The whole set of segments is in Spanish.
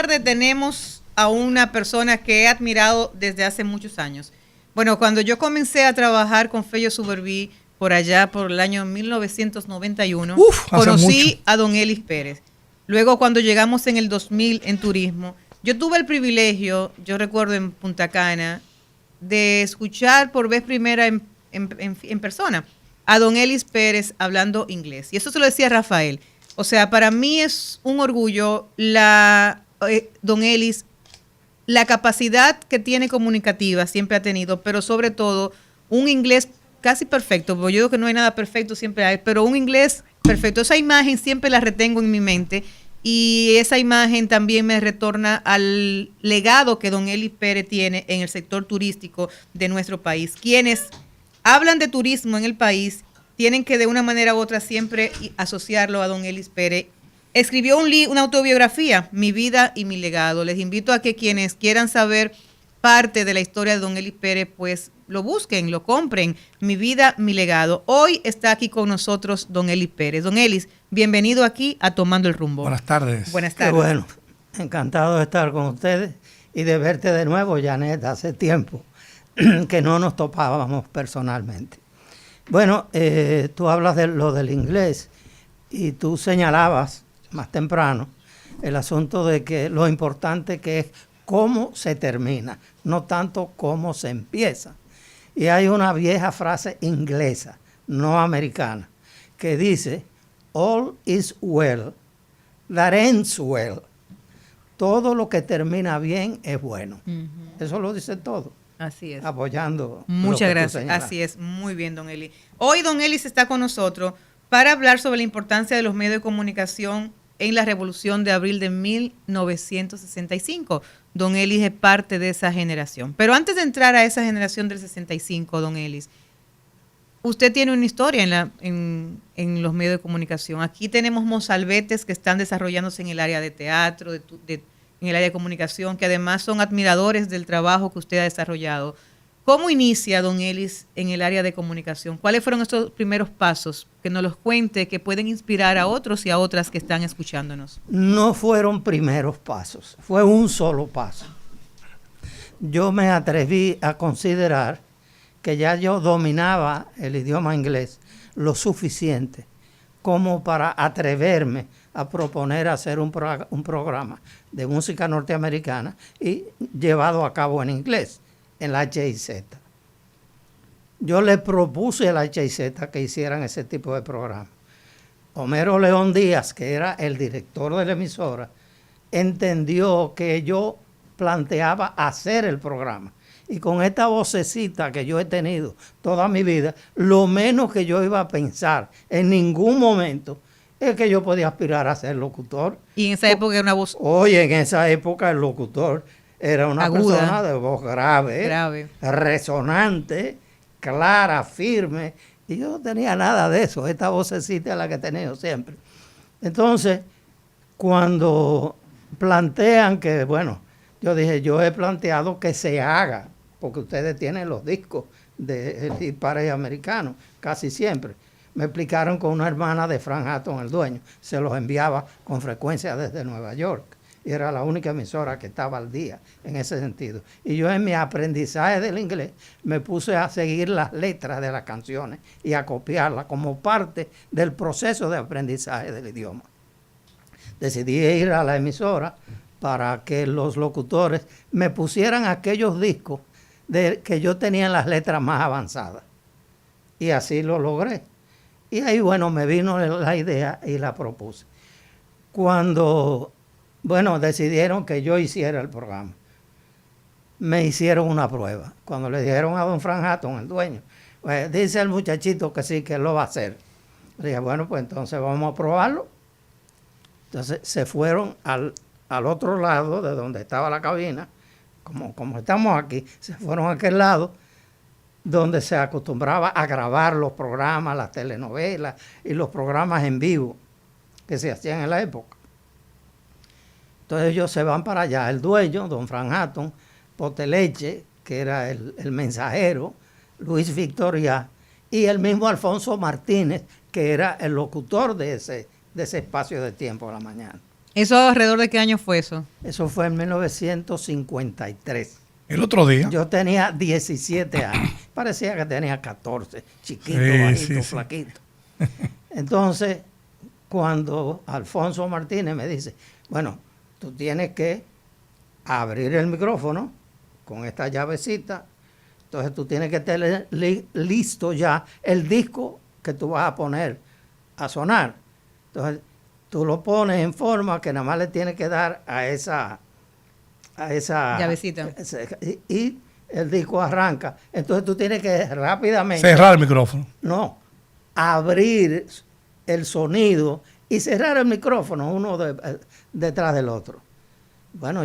tarde tenemos a una persona que he admirado desde hace muchos años. Bueno, cuando yo comencé a trabajar con Fello Suberví, por allá por el año 1991, conocí a don Elis Pérez. Luego, cuando llegamos en el 2000 en turismo, yo tuve el privilegio, yo recuerdo en Punta Cana, de escuchar por vez primera en persona a don Elis Pérez hablando inglés. Y eso se lo decía Rafael. O sea, para mí es un orgullo don Elis, la capacidad que tiene comunicativa, siempre ha tenido, pero sobre todo un inglés casi perfecto, porque yo digo que no hay nada perfecto, siempre hay, pero un inglés perfecto. Esa imagen siempre la retengo en mi mente y esa imagen también me retorna al legado que don Elis Pérez tiene en el sector turístico de nuestro país. Quienes hablan de turismo en el país tienen que de una manera u otra siempre asociarlo a don Elis Pérez. Escribió una autobiografía, Mi vida y mi legado. Les invito a que quienes quieran saber parte de la historia de don Elis Pérez, pues lo busquen, lo compren. Mi vida, mi legado. Hoy está aquí con nosotros don Elis Pérez. Don Elis, bienvenido aquí a Tomando el Rumbo. Buenas tardes. Buenas tardes. Qué bueno, encantado de estar con ustedes y de verte de nuevo, Janet. Hace tiempo que no nos topábamos personalmente. Bueno, tú hablas de lo del inglés y tú señalabas más temprano el asunto de que lo importante que es cómo se termina, no tanto cómo se empieza. Y hay una vieja frase inglesa, no americana, que dice, all is well, that ends well. Todo lo que termina bien es bueno. Eso lo dice todo. Así es. Apoyando. Muchas gracias. Así es. Muy bien, don Elis. Hoy don Elis está con nosotros para hablar sobre la importancia de los medios de comunicación en la Revolución de Abril de 1965. Don Elis es parte de esa generación. Pero antes de entrar a esa generación del 65, don Elis, usted tiene una historia en los medios de comunicación. Aquí tenemos mozalbetes que están desarrollándose en el área de teatro, en el área de comunicación, que además son admiradores del trabajo que usted ha desarrollado. ¿Cómo inicia don Elis en el área de comunicación? ¿Cuáles fueron estos primeros pasos? Que nos los cuente, que pueden inspirar a otros y a otras que están escuchándonos. No fueron primeros pasos, fue un solo paso. Yo me atreví a considerar que ya yo dominaba el idioma inglés lo suficiente como para atreverme a proponer hacer un programa de música norteamericana y llevado a cabo en inglés, en la HIZ. Yo le propuse a la HIZ que hicieran ese tipo de programa. Homero León Díaz, que era el director de la emisora, entendió que yo planteaba hacer el programa. Y con esta vocecita que yo he tenido toda mi vida, lo menos que yo iba a pensar en ningún momento es que yo podía aspirar a ser locutor. Y en esa época era una voz... Oye, en esa época el locutor era una aguda, persona de voz grave, resonante, clara, firme. Y yo no tenía nada de eso. Esta vocecita es la que he tenido siempre. Entonces, cuando plantean que, bueno, yo dije, yo he planteado que se haga, porque ustedes tienen los discos del hit parade americano, casi siempre. Me explicaron con una hermana de Frank Hatton, el dueño, se los enviaba con frecuencia desde Nueva York. Y era la única emisora que estaba al día en ese sentido. Y yo en mi aprendizaje del inglés me puse a seguir las letras de las canciones y a copiarlas como parte del proceso de aprendizaje del idioma. Decidí ir a la emisora para que los locutores me pusieran aquellos discos que yo tenía en las letras más avanzadas. Y así lo logré. Y ahí, bueno, me vino la idea y la propuse. Cuando, bueno, decidieron que yo hiciera el programa, me hicieron una prueba. Cuando le dijeron a don Frank Hatton, el dueño, pues, dice el muchachito que sí, que lo va a hacer. Le dije, bueno, pues entonces vamos a probarlo. Entonces se fueron al otro lado de donde estaba la cabina, como estamos aquí, se fueron a aquel lado donde se acostumbraba a grabar los programas, las telenovelas y los programas en vivo que se hacían en la época. Entonces ellos se van para allá, el dueño, don Frank Hatton, Poteleche, que era el mensajero, Luis Victoria, y el mismo Alfonso Martínez, que era el locutor de ese espacio de tiempo a la mañana. ¿Eso alrededor de qué año fue eso? Eso fue en 1953. El otro día. Yo tenía 17 años. Parecía que tenía 14. Chiquito, bajito, flaquito. Entonces, cuando Alfonso Martínez me dice, bueno, tú tienes que abrir el micrófono con esta llavecita. Entonces tú tienes que tener listo ya el disco que tú vas a poner a sonar. Entonces tú lo pones en forma que nada más le tienes que dar a esa llavecita. Y el disco arranca. Entonces tú tienes que rápidamente cerrar el micrófono. No, abrir el sonido y cerrar el micrófono uno detrás del otro. Bueno,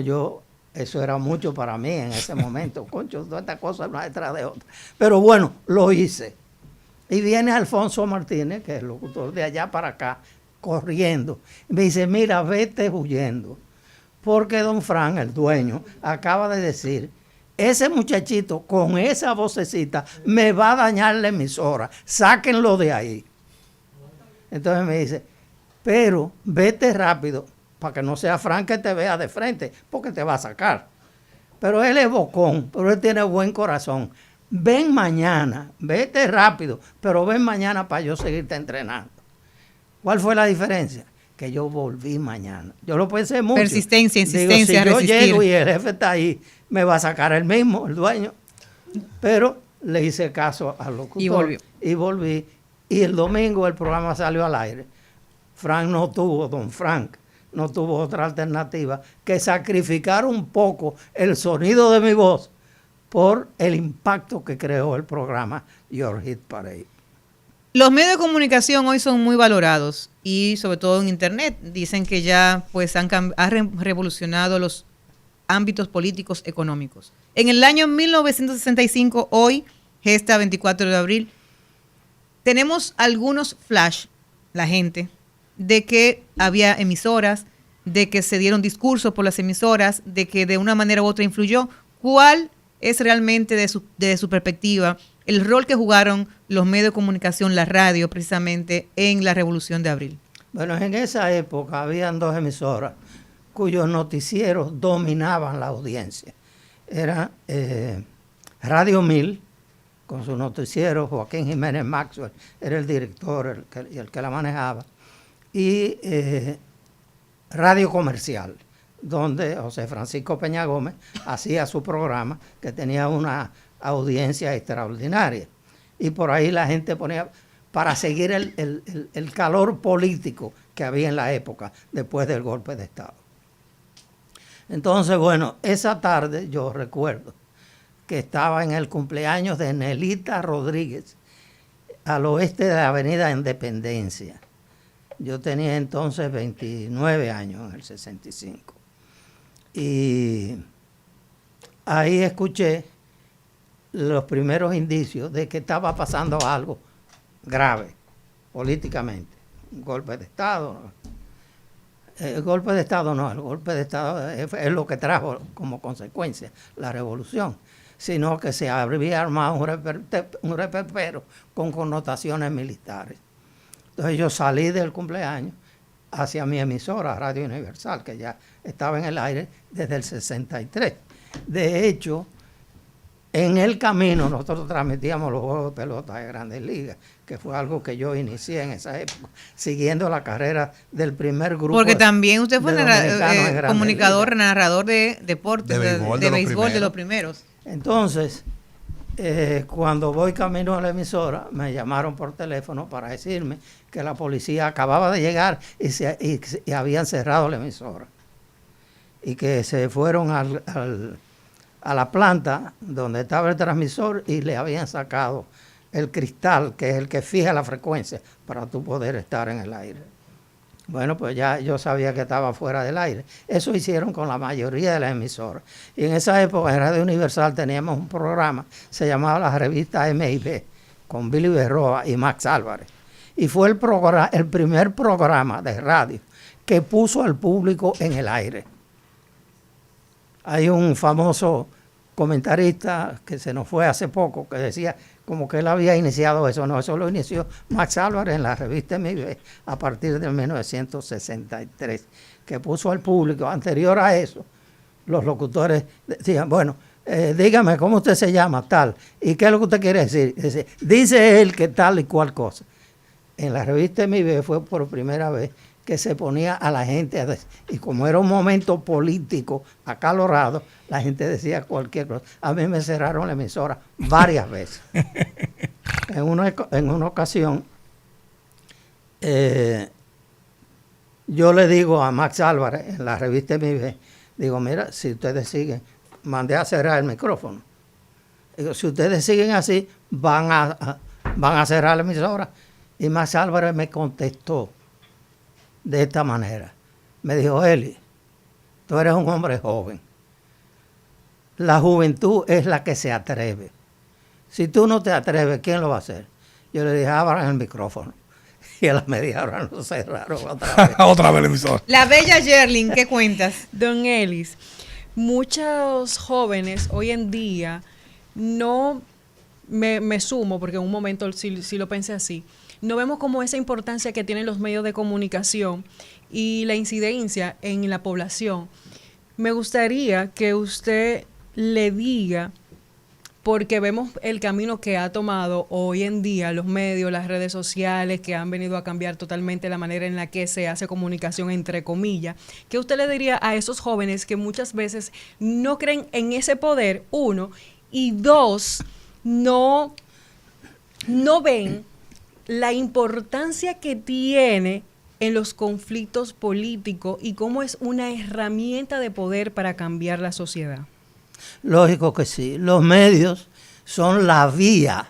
eso era mucho para mí en ese momento. Concho, todas estas cosas una detrás de otra. Pero bueno, lo hice. Y viene Alfonso Martínez, que es el locutor de allá para acá, corriendo. Y me dice, mira, vete huyendo. Porque don Fran, el dueño, acaba de decir, ese muchachito con esa vocecita me va a dañar la emisora. Sáquenlo de ahí. Entonces me dice, pero vete rápido para que no sea Fran que te vea de frente, porque te va a sacar. Pero él es bocón, pero él tiene buen corazón. Ven mañana, vete rápido, pero ven mañana para yo seguirte entrenando. ¿Cuál fue la diferencia? Que yo volví mañana. Yo lo pensé mucho. Persistencia, insistencia, digo, si yo resistir. llego y el jefe está ahí, me va a sacar el mismo, el dueño. Pero le hice caso al locutor. Y volví. Y el domingo el programa salió al aire. Don Frank no tuvo otra alternativa que sacrificar un poco el sonido de mi voz por el impacto que creó el programa Your Hit Parade. Los medios de comunicación hoy son muy valorados y sobre todo en Internet. Dicen que ya pues han revolucionado los ámbitos políticos económicos. En el año 1965, hoy, gesta 24 de abril, tenemos algunos flash, la gente, de que había emisoras, de que se dieron discursos por las emisoras, de que de una manera u otra influyó. ¿Cuál es realmente de su perspectiva el rol que jugaron los medios de comunicación, la radio, precisamente en la Revolución de Abril? Bueno, en esa época habían dos emisoras cuyos noticieros dominaban la audiencia. Era Radio 1000, con su noticiero, Joaquín Jiménez Maxwell era el director, el que la manejaba, y Radio Comercial, donde José Francisco Peña Gómez hacía su programa, que tenía una audiencia extraordinaria. Y por ahí la gente ponía, para seguir el calor político que había en la época, después del golpe de Estado. Entonces, bueno, esa tarde yo recuerdo que estaba en el cumpleaños de Nelita Rodríguez, al oeste de la Avenida Independencia. Yo tenía entonces 29 años, en el 65. Y ahí escuché los primeros indicios de que estaba pasando algo grave políticamente. Un golpe de Estado. El golpe de Estado no, el golpe de Estado es lo que trajo como consecuencia la revolución, sino que se había armado un reperpero con connotaciones militares. Entonces yo salí del cumpleaños hacia mi emisora, Radio Universal, que ya estaba en el aire desde el 63. De hecho, en el camino nosotros transmitíamos los juegos de pelota de Grandes Ligas, que fue algo que yo inicié en esa época, siguiendo la carrera del primer grupo. Porque también usted fue comunicador, narrador de deportes, de béisbol de los primeros. Entonces, cuando voy camino a la emisora, me llamaron por teléfono para decirme que la policía acababa de llegar y habían cerrado la emisora. Y que se fueron a la planta donde estaba el transmisor y le habían sacado el cristal, que es el que fija la frecuencia para tú poder estar en el aire. Bueno, pues ya yo sabía que estaba fuera del aire. Eso hicieron con la mayoría de las emisoras. Y en esa época en Radio Universal teníamos un programa, se llamaba la revista M&B, con Billy Berroa y Max Álvarez. Y fue el primer programa de radio que puso al público en el aire. Hay un famoso comentarista que se nos fue hace poco que decía como que él había iniciado eso. No, eso lo inició Max Álvarez en la revista MIB a partir de 1963, que puso al público, anterior a eso, los locutores decían, bueno, dígame cómo usted se llama, tal, y qué es lo que usted quiere decir. Dice él que tal y cual cosa. En la revista Mi Vida fue por primera vez que se ponía a la gente a decir, y como era un momento político acalorado, la gente decía cualquier cosa. A mí me cerraron la emisora varias veces. En una ocasión, yo le digo a Max Álvarez en la revista Mi Vida, digo, mira, si ustedes siguen, mandé a cerrar el micrófono. Digo, si ustedes siguen así, van a cerrar la emisora. Y Max Álvarez me contestó de esta manera. Me dijo, Eli, tú eres un hombre joven. La juventud es la que se atreve. Si tú no te atreves, ¿quién lo va a hacer? Yo le dije, abran el micrófono. Y a la media hora lo cerraron otra vez. Otra vez el emisor. La bella Yerlin, ¿qué cuentas? Don Elis, muchos jóvenes hoy en día no me sumo, porque en un momento sí lo pensé así, no vemos como esa importancia que tienen los medios de comunicación y la incidencia en la población. Me gustaría que usted le diga, porque vemos el camino que ha tomado hoy en día los medios, las redes sociales, que han venido a cambiar totalmente la manera en la que se hace comunicación, entre comillas. ¿Qué usted le diría a esos jóvenes que muchas veces no creen en ese poder, uno, y dos, no ven la importancia que tiene en los conflictos políticos y cómo es una herramienta de poder para cambiar la sociedad? Lógico que sí. Los medios son la vía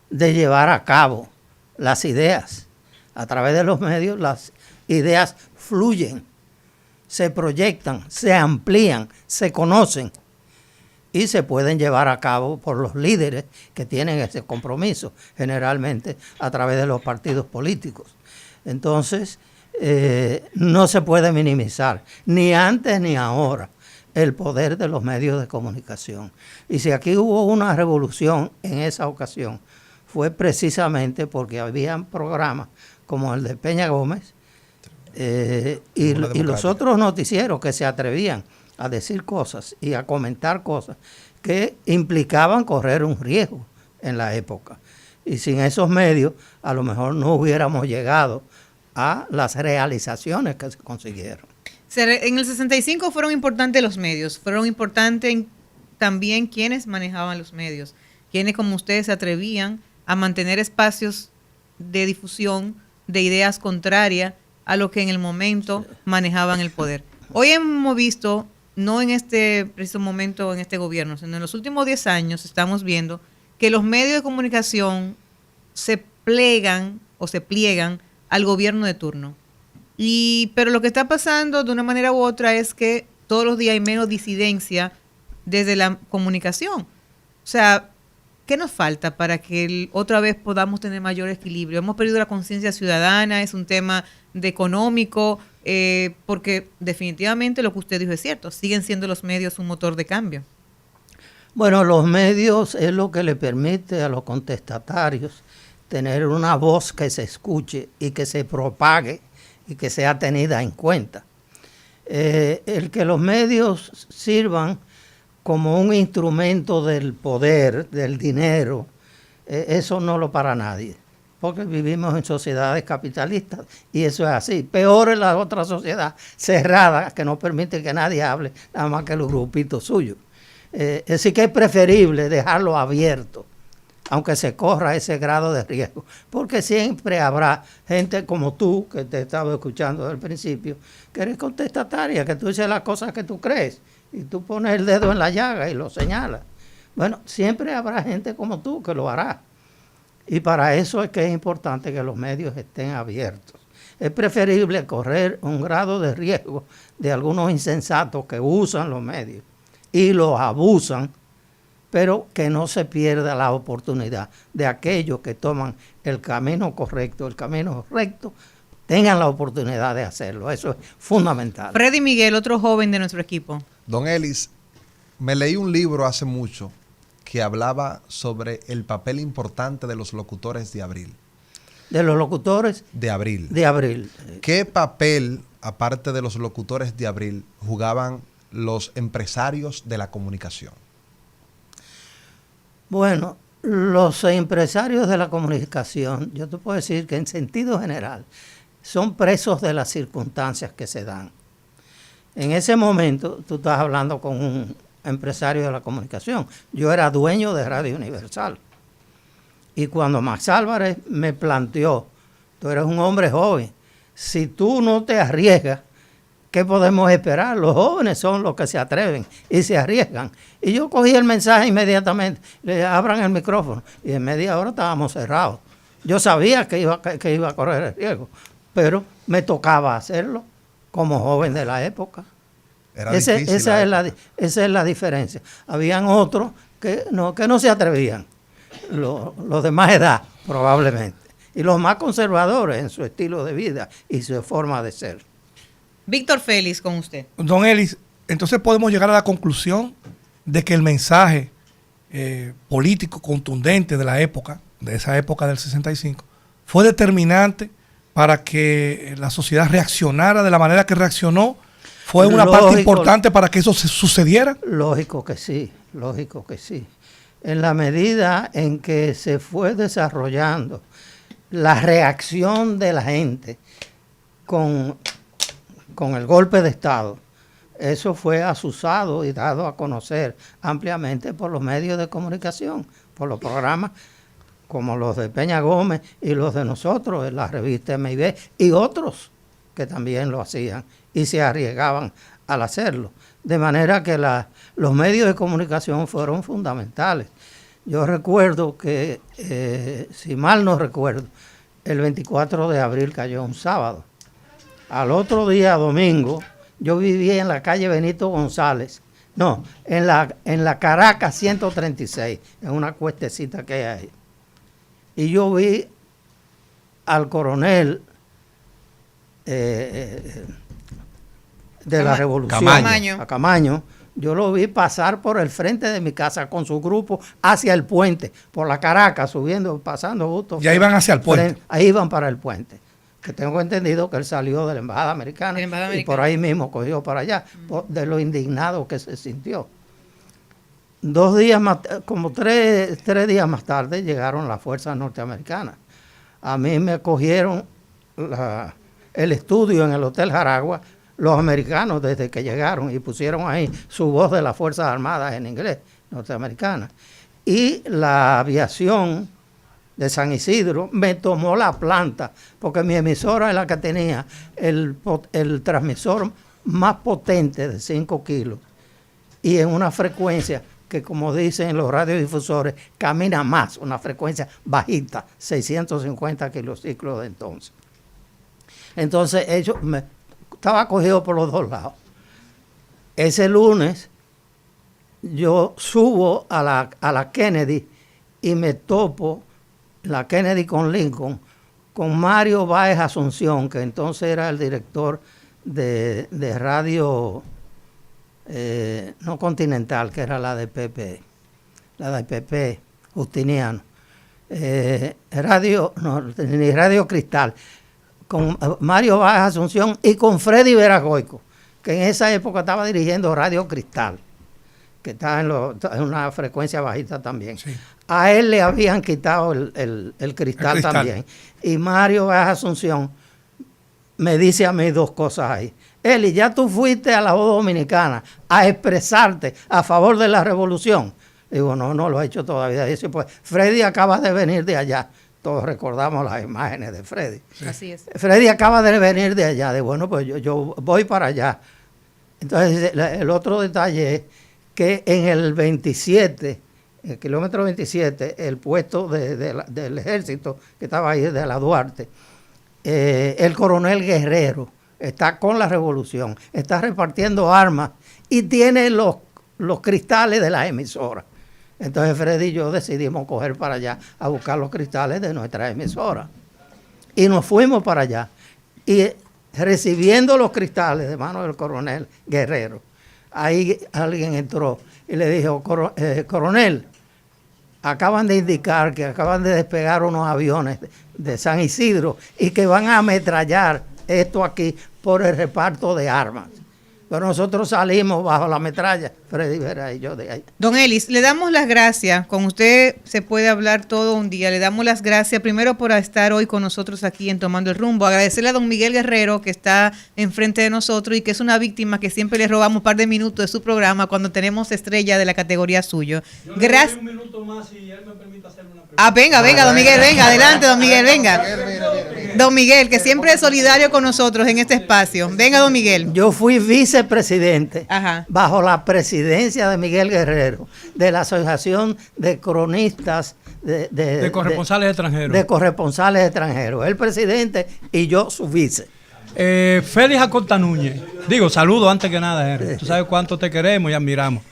de llevar a cabo las ideas. A través de los medios las ideas fluyen, se proyectan, se amplían, se conocen y se pueden llevar a cabo por los líderes que tienen ese compromiso, generalmente a través de los partidos políticos. Entonces, no se puede minimizar, ni antes ni ahora, el poder de los medios de comunicación. Y si aquí hubo una revolución en esa ocasión, fue precisamente porque habían programas como el de Peña Gómez y los otros noticieros que se atrevían a decir cosas y a comentar cosas que implicaban correr un riesgo en la época. Y sin esos medios, a lo mejor no hubiéramos llegado a las realizaciones que se consiguieron. En el 65 fueron importantes los medios, fueron importantes también quienes manejaban los medios, quienes como ustedes se atrevían a mantener espacios de difusión de ideas contrarias a lo que en el momento manejaban el poder. Hoy hemos visto, no en este preciso momento, en este gobierno, sino en los últimos 10 años estamos viendo que los medios de comunicación se pliegan al gobierno de turno. Pero lo que está pasando de una manera u otra es que todos los días hay menos disidencia desde la comunicación. O sea, ¿qué nos falta para que otra vez podamos tener mayor equilibrio? Hemos perdido la conciencia ciudadana, es un tema de económico, porque definitivamente lo que usted dijo es cierto, siguen siendo los medios un motor de cambio. Bueno, los medios es lo que le permite a los contestatarios tener una voz que se escuche y que se propague y que sea tenida en cuenta. El que los medios sirvan como un instrumento del poder, del dinero, eso no lo para nadie, porque vivimos en sociedades capitalistas y eso es así. Peor es la otra sociedad cerrada que no permite que nadie hable, nada más que los grupitos suyos. Así que es preferible dejarlo abierto, aunque se corra ese grado de riesgo, porque siempre habrá gente como tú, que te estaba escuchando desde el principio, que eres contestataria, que tú dices las cosas que tú crees, y tú pones el dedo en la llaga y lo señalas. Bueno, siempre habrá gente como tú que lo hará, y para eso es que es importante que los medios estén abiertos. Es preferible correr un grado de riesgo de algunos insensatos que usan los medios y los abusan, pero que no se pierda la oportunidad de aquellos que toman el camino correcto, el camino recto, tengan la oportunidad de hacerlo. Eso es fundamental. Freddy Miguel, otro joven de nuestro equipo. Don Elis, me leí un libro hace mucho que hablaba sobre el papel importante de los locutores de abril. ¿De los locutores? De abril. De abril. ¿Qué papel aparte de los locutores de Abril, jugaban los empresarios de la comunicación? Bueno, los empresarios de la comunicación, yo te puedo decir que en sentido general, son presos de las circunstancias que se dan. En ese momento, tú estás hablando con un empresario de la comunicación. Yo era dueño de Radio Universal. Y cuando Max Álvarez me planteó, tú eres un hombre joven, si tú no te arriesgas, ¿qué podemos esperar? Los jóvenes son los que se atreven y se arriesgan. Y yo cogí el mensaje inmediatamente, le dije, abran el micrófono. Y en media hora estábamos cerrados. Yo sabía que iba a correr el riesgo, pero me tocaba hacerlo como joven de la época. Esa es la diferencia. Habían otros que no se atrevían, los de más edad probablemente, y los más conservadores en su estilo de vida y su forma de ser. Víctor Félix, con usted. Don Ellis, entonces podemos llegar a la conclusión de que el mensaje político contundente de la época, de esa época del 65, fue determinante para que la sociedad reaccionara de la manera que reaccionó. ¿Fue una parte importante para que eso sucediera? Lógico que sí. En la medida en que se fue desarrollando la reacción de la gente con el golpe de Estado, eso fue asusado y dado a conocer ampliamente por los medios de comunicación, por los programas como los de Peña Gómez y los de nosotros, en la revista MIB, y otros que también lo hacían y se arriesgaban al hacerlo. De manera que los medios de comunicación fueron fundamentales. Yo recuerdo que, si mal no recuerdo, el 24 de abril cayó un sábado. Al otro día, domingo, yo vivía en la calle Benito González, en la Caracas 136, en una cuestecita que hay ahí. Y yo vi al coronel de la Revolución, a Camaño, yo lo vi pasar por el frente de mi casa con su grupo hacia el puente, por la Caracas, subiendo, pasando justo. Ya iban hacia el puente. Ahí iban para el puente. Que tengo entendido que él salió de la Embajada Americana y por ahí mismo cogió para allá, de lo indignado que se sintió. 2 días más, como 3 días más tarde, llegaron las fuerzas norteamericanas. A mí me cogieron el estudio en el Hotel Jaragua, los americanos desde que llegaron, y pusieron ahí su voz de las Fuerzas Armadas en inglés, norteamericana. Y la aviación de San Isidro me tomó la planta, porque mi emisora es la que tenía el transmisor más potente de 5 kilos, y en una frecuencia que, como dicen los radiodifusores, camina más, una frecuencia bajita, 650 kilociclos de entonces. Entonces, estaba cogido por los dos lados. Ese lunes, yo subo a la Kennedy y me topo la Kennedy con Lincoln, con Mario Báez Asunción, que entonces era el director de radio no Continental, que era la de PP, Justiniano, ni Radio Cristal, con Mario Báez Asunción y con Freddy Veragoico, que en esa época estaba dirigiendo Radio Cristal, que estaba en una frecuencia bajita también. Sí. A él le habían quitado el cristal también. Y Mario Báez Asunción me dice a mí 2 cosas ahí. Eli, ya tú fuiste a la voz dominicana a expresarte a favor de la revolución. Digo, no lo he hecho todavía. Dice, pues Freddy acaba de venir de allá. Todos recordamos las imágenes de Freddy. Sí. Así es. Freddy acaba de venir de allá. Digo, bueno, pues yo voy para allá. Entonces, el otro detalle es que en el 27, el kilómetro 27, el puesto del ejército que estaba ahí, de la Duarte, el coronel Guerrero está con la revolución, está repartiendo armas y tiene los cristales de la emisora. Entonces Freddy y yo decidimos coger para allá a buscar los cristales de nuestra emisora. Y nos fuimos para allá. Y recibiendo los cristales de manos del coronel Guerrero, ahí alguien entró y le dijo, coronel, acaban de indicar que acaban de despegar unos aviones de San Isidro y que van a ametrallar esto aquí por el reparto de armas. Pero nosotros salimos bajo la metralla, Freddy Vera y yo de ahí. Don Ellis, le damos las gracias. Con usted se puede hablar todo un día. Le damos las gracias primero por estar hoy con nosotros aquí en Tomando el Rumbo. Agradecerle a don Miguel Guerrero, que está enfrente de nosotros y que es una víctima que siempre le robamos un par de minutos de su programa cuando tenemos estrella de la categoría suyo. Gracias. Un minuto más si él me permite hacer una pregunta. Venga, don Miguel, venga, adelante, don Miguel, venga. Don Miguel, que siempre es solidario con nosotros en este espacio. Venga, don Miguel. Yo fui vicepresidente bajo la presidencia de Miguel Guerrero, de la Asociación de Cronistas de Corresponsales Extranjeros. De Corresponsales Extranjeros. El presidente y yo su vice. Félix Acosta Núñez. Digo, saludo antes que nada, Henry. Tú sabes cuánto te queremos y admiramos.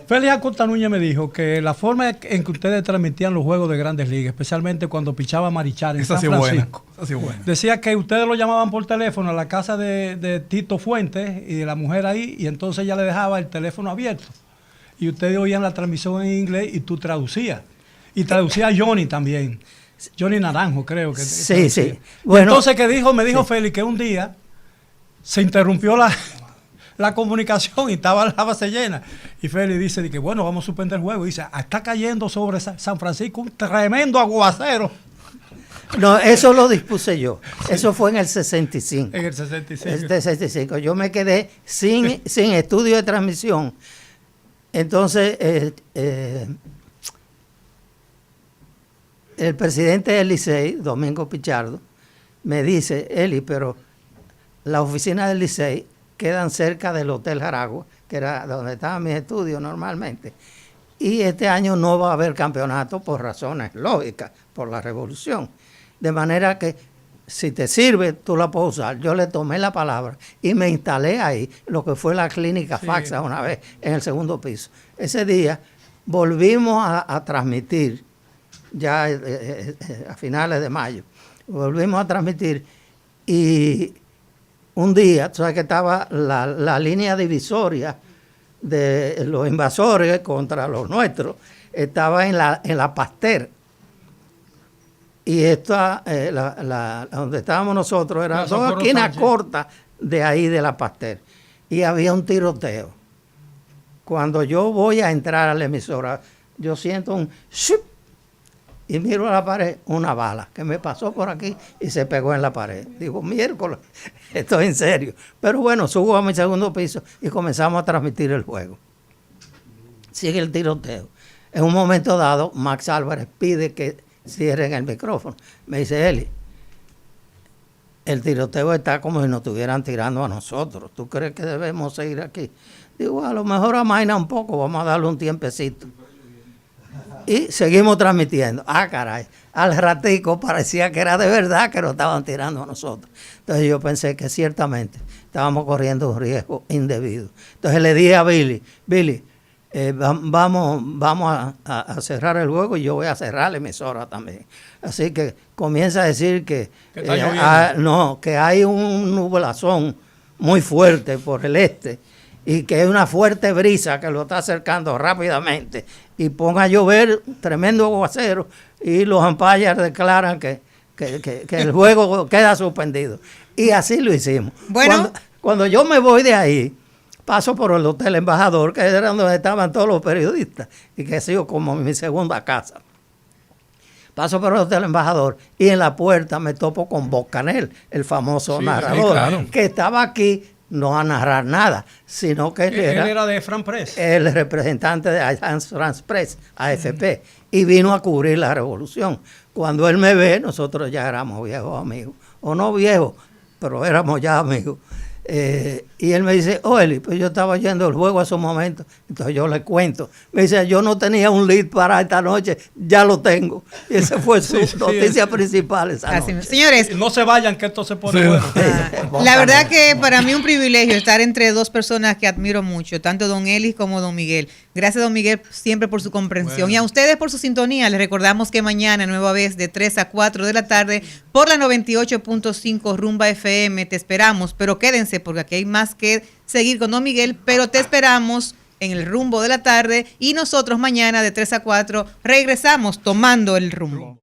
Félix Acosta Núñez me dijo que la forma en que ustedes transmitían los juegos de Grandes Ligas, especialmente cuando pichaba Marichal en San Francisco, decía que ustedes lo llamaban por teléfono a la casa de Tito Fuentes y de la mujer ahí, y entonces ella le dejaba el teléfono abierto. Y ustedes oían la transmisión en inglés y tú traducías. Y traducía a Johnny también. Johnny Naranjo, creo que. Sí, sí. Bueno, entonces, me dijo Félix que un día se interrumpió la comunicación y estaba la base llena. Y Félix dice que bueno, vamos a suspender el juego. Y dice, está cayendo sobre San Francisco un tremendo aguacero. No, eso lo dispuse yo. Eso fue en el 65. En el 65. El 65. Yo me quedé sin estudio de transmisión. Entonces, el presidente del Licey, Domingo Pichardo, me dice, Eli, pero la oficina del Licey quedan cerca del Hotel Jaragua, que era donde estaban mis estudios normalmente. Y este año no va a haber campeonato por razones lógicas, por la revolución. De manera que, si te sirve, tú la puedes usar. Yo le tomé la palabra y me instalé ahí, lo que fue la clínica Faxa una vez, en el segundo piso. Ese día volvimos a transmitir, ya a finales de mayo, volvimos a transmitir y un día, tú sabes que estaba la línea divisoria de los invasores contra los nuestros, estaba en la Pasteur. Y esta, donde estábamos nosotros, era dos esquinas cortas de ahí de la Pasteur. Y había un tiroteo. Cuando yo voy a entrar a la emisora, yo siento un ¡shup! Y miro a la pared, una bala que me pasó por aquí y se pegó en la pared. Digo, miércoles, esto es en serio. Pero bueno, subo a mi segundo piso y comenzamos a transmitir el juego. Sigue el tiroteo. En un momento dado, Max Álvarez pide que cierren el micrófono. Me dice, Eli, el tiroteo está como si nos estuvieran tirando a nosotros. ¿Tú crees que debemos seguir aquí? Digo, a lo mejor amaina un poco, vamos a darle un tiempecito. Y seguimos transmitiendo. Caray, al ratico parecía que era de verdad que nos estaban tirando a nosotros. Entonces yo pensé que ciertamente estábamos corriendo un riesgo indebido. Entonces le dije a Billy, vamos a cerrar el juego y yo voy a cerrar la emisora también. Así que comienza a decir que hay un nublazón muy fuerte por el este y que hay una fuerte brisa que lo está acercando rápidamente y ponga a llover tremendo aguacero y los umpires declaran que el juego queda suspendido. Y así lo hicimos. Bueno, cuando yo me voy de ahí, paso por el Hotel Embajador, que era donde estaban todos los periodistas, y que ha sido como mi segunda casa. Paso por el Hotel Embajador y en la puerta me topo con Bocanel, el famoso narrador, que estaba aquí no a narrar nada, sino que él era de France Press. El representante de Agence France Press, AFP, y vino a cubrir la revolución. Cuando él me ve, nosotros ya éramos viejos amigos, o no viejos, pero éramos ya amigos. Y él me dice, Eli, pues yo estaba yendo el juego a esos momentos. Entonces yo le cuento. Me dice, yo no tenía un lead para esta noche, ya lo tengo. Y esa fue su noticia principal esa noche. Señores, no se vayan, que esto se pone bueno. La verdad que para mí un privilegio estar entre dos personas que admiro mucho, tanto don Ellis como don Miguel. Gracias, don Miguel, siempre por su comprensión. Bueno. Y a ustedes por su sintonía. Les recordamos que mañana, nueva vez, de 3 a 4 de la tarde, por la 98.5 Rumba FM, te esperamos, pero quédense porque aquí hay más que seguir con don Miguel, pero te esperamos en el rumbo de la tarde y nosotros mañana de 3 a 4 regresamos tomando el rumbo.